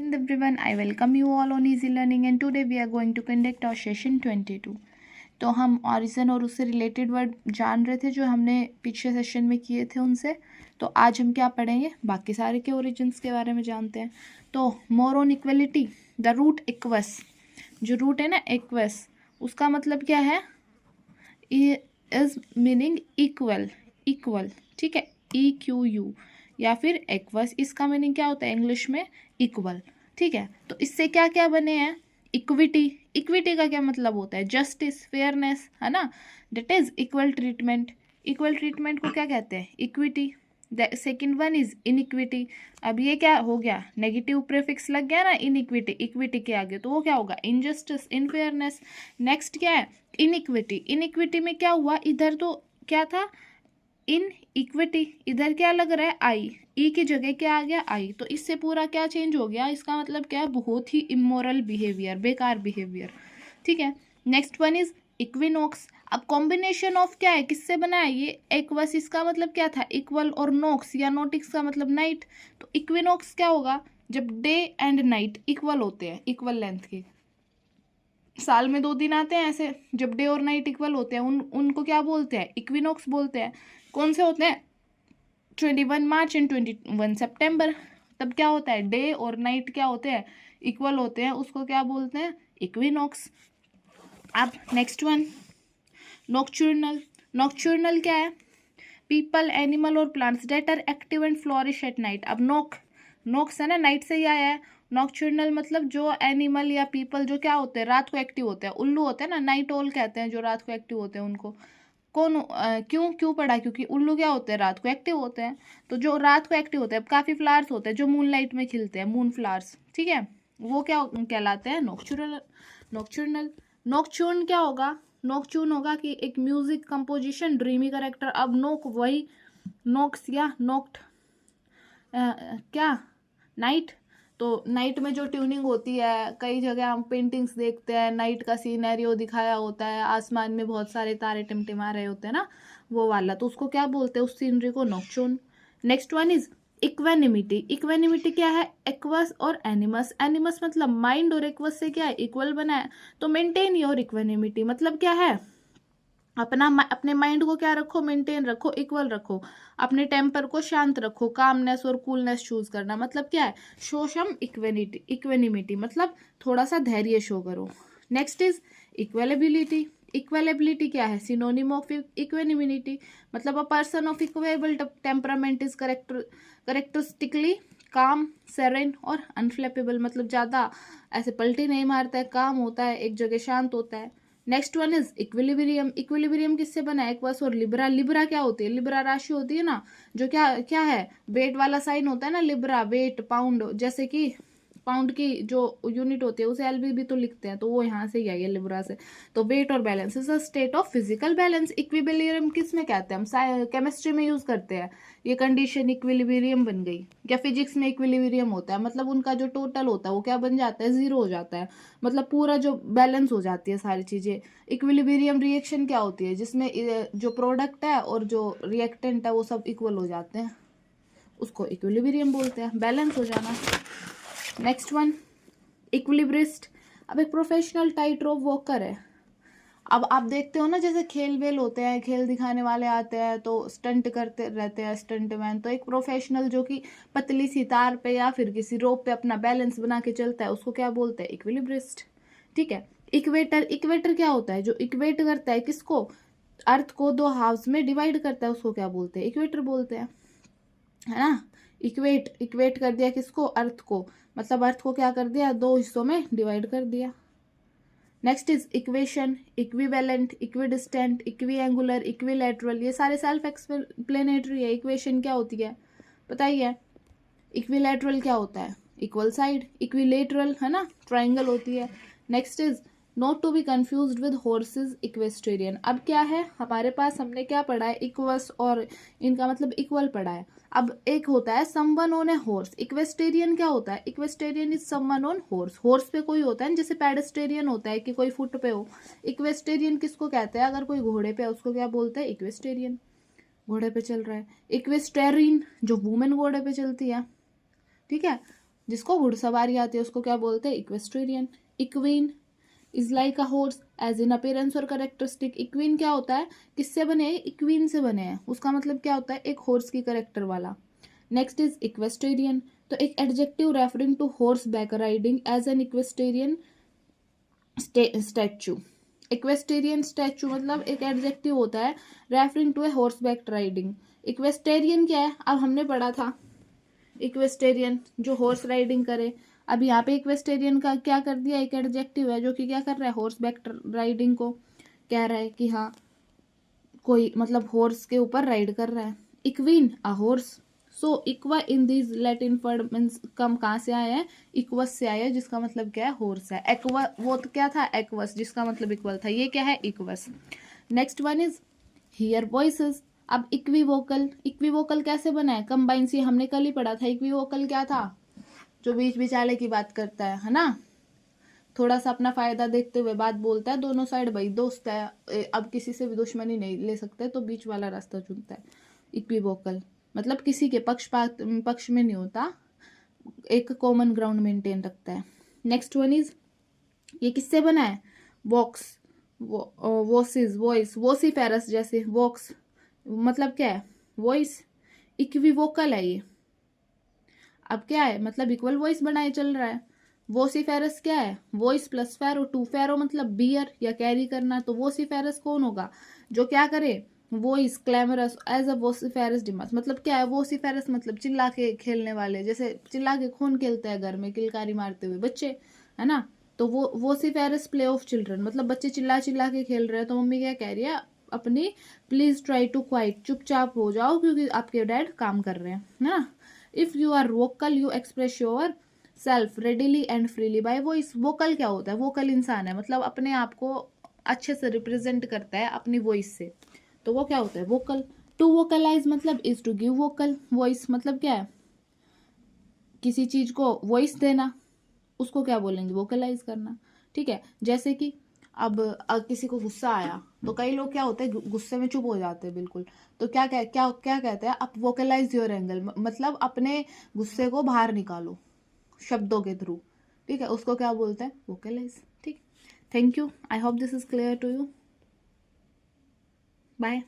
Namaste everyone, I welcome you all on Easy Learning and today we are going to conduct our session 22. तो हम origin और उससे related word जान रहे थे जो हमने पिछले सेशन में किए थे उनसे। तो आज हम क्या पढ़ेंगे, बाकी सारे के ओरिजिन्स के बारे में जानते हैं। तो more on equality, the root equus, जो रूट है ना इक्वस, उसका मतलब क्या है, इज मीनिंग इक्वल, इक्वल, ठीक है, EQU, या फिर इक्वस, इसका मीनिंग क्या होता है इंग्लिश में, इक्वल, ठीक है। तो इससे क्या क्या बने हैं, इक्विटी, इक्विटी का क्या मतलब होता है, जस्टिस, फेयरनेस, है ना, that is equal treatment, equal treatment को क्या कहते हैं, equity. The second one is iniquity. अब ये क्या हो गया, नेगेटिव प्रीफिक्स लग गया ना इनइक्विटी, इक्विटी के आगे, तो वो क्या होगा, इनजस्टिस, इनफेयरनेस। नेक्स्ट क्या है, इनइक्विटी, इनइक्विटी में क्या हुआ, इधर तो क्या था इन इक्विटी, इधर क्या लग रहा है आई, ई की जगह क्या आ गया आई, तो इससे पूरा क्या चेंज हो गया, इसका मतलब क्या है, बहुत ही इमोरल बिहेवियर, बेकार बिहेवियर, ठीक है। Next one is equinox. अब कॉम्बिनेशन ऑफ क्या है, किससे बना है ये, एक्वस, इसका मतलब क्या था इक्वल, और नोक्स या नोटिक्स का मतलब नाइट। तो इक्विनोक्स क्या होगा, जब डे एंड नाइट इक्वल होते हैं, इक्वल लेंथ के, साल में 2 दिन आते हैं ऐसे जब डे और नाइट इक्वल होते हैं, उनको क्या बोलते हैं, इक्विनोक्स बोलते हैं। कौन से होते हैं, 21 मार्च एंड 21 सितंबर, तब क्या होता है, डे और नाइट क्या होते हैं, इक्वल होते हैं, उसको क्या बोलते हैं, इक्विनोक्स। अब नेक्स्ट वन, नॉक्चुर्नल। नॉक्चुर्नल क्या है, पीपल, एनिमल और plants that are active and flourish at night. अब नॉक्स है ना, नाइट से ही आया है। नॉक्चुर्नल मतलब जो एनिमल या पीपल जो क्या होते हैं, रात को एक्टिव होते हैं, उल्लू होते हैं ना, नाइट ओल कहते हैं जो रात को एक्टिव होते हैं उनको। क्यों पढ़ा, क्योंकि उल्लू क्या होते हैं, रात को एक्टिव होते हैं। तो जो रात को एक्टिव होते हैं, काफी फ्लावर्स होते हैं जो मून लाइट में खिलते हैं, मून फ्लावर्स, ठीक है, वो क्या कहलाते हैं, नॉक्चुरल, नॉक्चुर्नल। नॉक्चुर्न क्या होगा, नॉक्चुर्न होगा कि एक म्यूजिक कंपोजिशन, ड्रीमी करेक्टर। अब नोक वही नोक्स या नोक्ट, क्या, नाइट। तो नाइट में जो ट्यूनिंग होती है, कई जगह हम पेंटिंग्स देखते हैं, नाइट का सीनरियो दिखाया होता है, आसमान में बहुत सारे तारे टिमटिमा रहे होते हैं ना, वो वाला, तो उसको क्या बोलते हैं, उस सीनरी को nocturne. Next one is equanimity. Equanimity क्या है, एक्वस और एनिमस, एनिमस मतलब माइंड, और एक्वस से क्या है, इक्वल बना है। तो मेंटेन योर इक्वेनिमिटी मतलब क्या है, अपने माइंड को क्या रखो, मेंटेन रखो, इक्वल रखो, अपने टेम्पर को शांत रखो, कामनेस और कूलनेस चूज करना मतलब क्या है, शो सम इक्वेनिटी, इक्वेनिमिटी मतलब थोड़ा सा धैर्य शो करो। Next is इक्वेलेबिलिटी। इक्वेलेबिलिटी क्या है, सिनोनिम ऑफ इक्वेनिमिटी, मतलब a person of equal temperament is करेक्टरिस्टिकली काम, सेरेन और अनफ्लेपेबल, मतलब ज़्यादा ऐसे पलटी नहीं मारता है, काम होता है, एक जगह शांत होता है। Next one is equilibrium. Equilibrium किससे बना है, एक्वस और लिब्रा। लिब्रा क्या होती है, लिब्रा राशि होती है ना, जो क्या क्या है, वेट वाला साइन होता है ना, लिब्रा वेट, पाउंड, जैसे कि पाउंड की जो यूनिट होती है उसे एलबी भी तो लिखते हैं, तो वो यहाँ से ही आई है लिब्रा से। तो वेट और balance is a state of physical balance. Equilibrium किस में कहते हैं, हम केमिस्ट्री में यूज करते हैं ये कंडीशन, इक्विलिब्रियम बन गई। या फिजिक्स में इक्विलिब्रियम होता है, मतलब उनका जो टोटल होता है वो क्या बन जाता है, 0 हो जाता है, मतलब पूरा जो बैलेंस हो जाती है सारी चीजें। इक्विलिब्रियम रिएक्शन क्या होती है, जिसमें जो प्रोडक्ट है और जो रिएक्टेंट है वो सब इक्वल हो जाते हैं, उसको इक्विलिब्रियम बोलते हैं, बैलेंस हो जाना। Next one, equilibrist. अब एक प्रोफेशनल टाइट रोप वॉकर है। अब आप देखते हो ना, जैसे खेल वेल होते हैं, खेल दिखाने वाले आते हैं तो स्टंट करते रहते हैं, स्टंट मैन। तो एक प्रोफेशनल जो कि पतली सी तार पे या फिर किसी रोप पे अपना बैलेंस बना के चलता है, उसको क्या बोलते हैं, इक्विलिब्रिस्ट, ठीक है। इक्वेटर, इक्वेटर क्या होता है, जो इक्वेट करता है किसको, अर्थ को 2 हाफ्स में डिवाइड करता है, उसको क्या बोलते हैं, इक्वेटर बोलते हैं, है ना। इक्वेट कर दिया किसको, अर्थ को, मतलब अर्थ को क्या कर दिया, 2 हिस्सों में डिवाइड कर दिया। Next is equation, equivalent, equidistant, equiangular, equilateral, ये सारे सेल्फ एक्सप्लेनेटरी है। इक्वेशन क्या होती है पता ही है, इक्विलैटरल क्या होता है, इक्वल साइड, इक्विलेटरल है ना, ट्राइंगल होती है। Next is not to be confused with horses, equestrian. अब क्या है हमारे पास, हमने क्या पढ़ा है, इक्वस और इनका मतलब इक्वल पढ़ा है। अब एक होता है someone on a horse, equestrian क्या होता है, equestrian is someone on horse, horse पे कोई होता है जैसे पेडेस्टेरियन होता है कि कोई फुट पे हो। इक्वेस्टेरियन किसको कहते हैं, अगर कोई घोड़े पे है उसको क्या बोलते हैं, इक्वेस्टेरियन, घोड़े पे चल रहा है। इक्वेस्टेरिन जो वुमेन घोड़े पे चलती है, ठीक है। जिसको घुड़सवारी आती है उसको क्या बोलते हैं, equestrian. Equine is like a horse as in appearance और करेक्टरिस्टिक। इक्वीन क्या होता है, किससे बने हैं, इक्वीन से बने हैं, उसका मतलब क्या होता है, एक हॉर्स की करेक्टर वाला। नेक्स्ट इज इक्वेस्ट्रियन, तो एक adjective referring to horseback riding as an equestrian statue. Equestrian statue मतलब एक एडजेक्टिव होता है referring to a horseback riding. Equestrian क्या है, अब हमने पढ़ा था इक्वेस्टेरियन जो हॉर्स राइडिंग करे। अब यहाँ पे इक्वेस्टेरियन का क्या कर दिया, एक एडजेक्टिव है जो कि क्या कर रहा है, हॉर्स बैक राइडिंग को कह रहा है कि हाँ कोई मतलब हॉर्स के ऊपर राइड कर रहा है। Equine a horse. So equa in this Latin word means कम कहाँ से आया है, इक्वस से आया है, जिसका मतलब क्या है, हॉर्स है। एक्वा वो तो क्या था, एक्वस, जिसका मतलब इक्वल था, ये क्या है, equals. Next one is here voices. अब इक्विवोकल, इक्विवोकल कैसे बना है, कंबाइन सी, हमने कल ही पढ़ा था। इक्विवोकल क्या था, जो बीच बिचाले की बात करता है ना, थोड़ा सा अपना फायदा देखते हुए बात बोलता है, दोनों साइड भाई दोस्त है, अब किसी से भी दुश्मनी नहीं ले सकते, तो बीच वाला रास्ता चुनता है। इक्विवोकल मतलब किसी के पक्ष में नहीं होता, एक कॉमन ग्राउंड मेंटेन रखता है। नेक्स्ट वन इज, ये किससे बना है, वॉक्स, वॉसिस, वॉइस, वोसिफेरस जैसे, वॉक्स मतलब क्या है, वॉइस। इक्विवोकल है ये, अब क्या है, मतलब इक्वल वॉइस बनाए चल रहा है। वोसिफेरस क्या है, वॉइस प्लस फेरो, टू फेरो मतलब बियर या कैरी करना, तो वोसिफेरस कौन होगा, जो क्या करे, voice clamorous as a vociferous demos, मतलब क्या है, वोसिफेरस मतलब चिल्ला के खेलने वाले, जैसे चिल्ला के खून खेलते हैं घर में किलकारी मारते हुए बच्चे, है ना, तो वो वोसिफेरस प्ले ऑफ चिल्ड्रन, मतलब बच्चे चिल्ला चिल्ला के खेल रहे हैं, तो मम्मी क्या कह रही है, अपनी प्लीज ट्राई टू क्वाइट, चुपचाप हो जाओ क्योंकि आपके डैड काम कर रहे हैं, है ना। If you are vocal you express yourself readily and freely by voice. Vocal क्या होता है, वोकल इंसान है, मतलब अपने आप को अच्छे से रिप्रेजेंट करता है अपनी वॉइस से, तो वो क्या होता है, वोकल। टू वोकलाइज मतलब is to give vocal voice, मतलब क्या है, किसी चीज को वॉइस देना, उसको क्या बोलेंगे, वोकलाइज करना। ठीक है, जैसे कि अब किसी को गुस्सा आया, तो कई लोग क्या होते हैं गुस्से में चुप हो जाते हैं बिल्कुल, तो क्या क्या क्या क्या कहते हैं, आप वोकलाइज योर एंगल, मतलब अपने गुस्से को बाहर निकालो शब्दों के थ्रू। ठीक है, उसको क्या बोलते हैं, वोकलाइज। ठीक, thank you, I hope this is clear to you, bye.